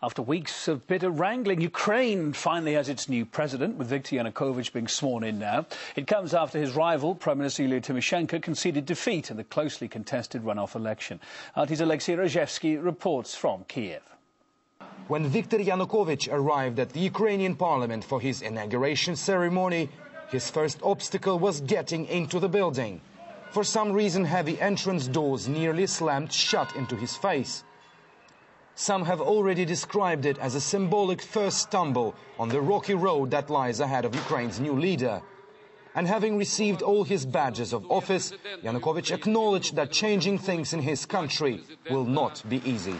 After weeks of bitter wrangling, Ukraine finally has its new president, with Viktor Yanukovych being sworn in now. It comes after his rival, Prime Minister Yulia Tymoshenko, conceded defeat in the closely contested runoff election. RT's Alexei Rozhevsky reports from Kiev. When Viktor Yanukovych arrived at the Ukrainian parliament for his inauguration ceremony, his first obstacle was getting into the building. For some reason, heavy entrance doors nearly slammed shut into his face. Some have already described it as a symbolic first stumble on the rocky road that lies ahead of Ukraine's new leader. And having received all his badges of office, Yanukovych acknowledged that changing things in his country will not be easy.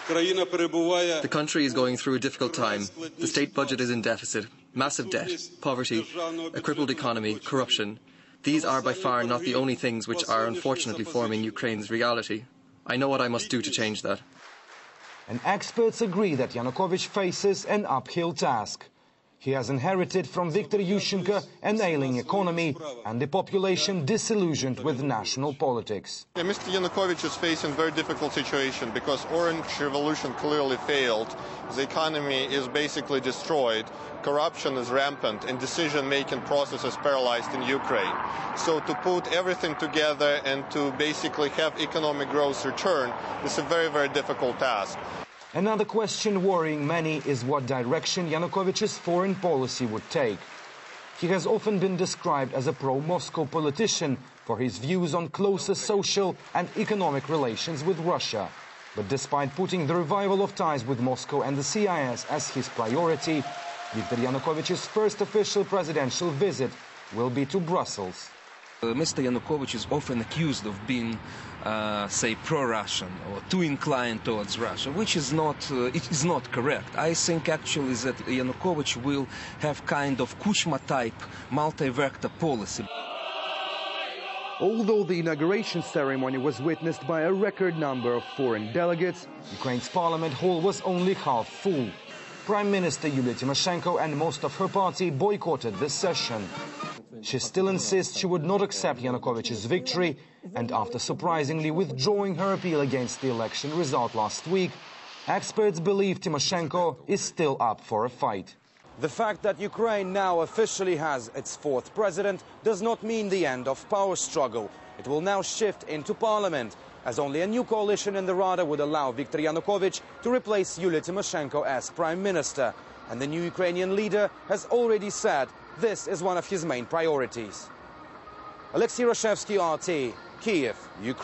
The country is going through a difficult time. The state budget is in deficit, massive debt, poverty, a crippled economy, corruption. These are by far not the only things which are unfortunately forming Ukraine's reality. I know what I must do to change that. And experts agree that Yanukovych faces an uphill task. He has inherited from Viktor Yushchenko an ailing economy and a population disillusioned with national politics. Mr. Yanukovych is facing a very difficult situation because Orange Revolution clearly failed. The economy is basically destroyed. Corruption is rampant and decision-making process is paralyzed in Ukraine. So to put everything together and to basically have economic growth return is a very, very difficult task. Another question worrying many is what direction Yanukovych's foreign policy would take. He has often been described as a pro-Moscow politician for his views on closer social and economic relations with Russia. But despite putting the revival of ties with Moscow and the CIS as his priority, Viktor Yanukovych's first official presidential visit will be to Brussels. Mr. Yanukovych is often accused of being, say, pro-Russian or too inclined towards Russia, which is not, it is not correct. I think actually that Yanukovych will have kind of Kuchma-type multi-vector policy. Although the inauguration ceremony was witnessed by a record number of foreign delegates, Ukraine's parliament hall was only half full. Prime Minister Yulia Tymoshenko and most of her party boycotted this session. She still insists she would not accept Yanukovych's victory, and after surprisingly withdrawing her appeal against the election result last week, experts believe Tymoshenko is still up for a fight. The fact that Ukraine now officially has its fourth president does not mean the end of power struggle. It will now shift into parliament, as only a new coalition in the Rada would allow Viktor Yanukovych to replace Yulia Tymoshenko as prime minister. And the new Ukrainian leader has already said this is one of his main priorities. Alexei Rozhevsky, RT, Kiev, Ukraine.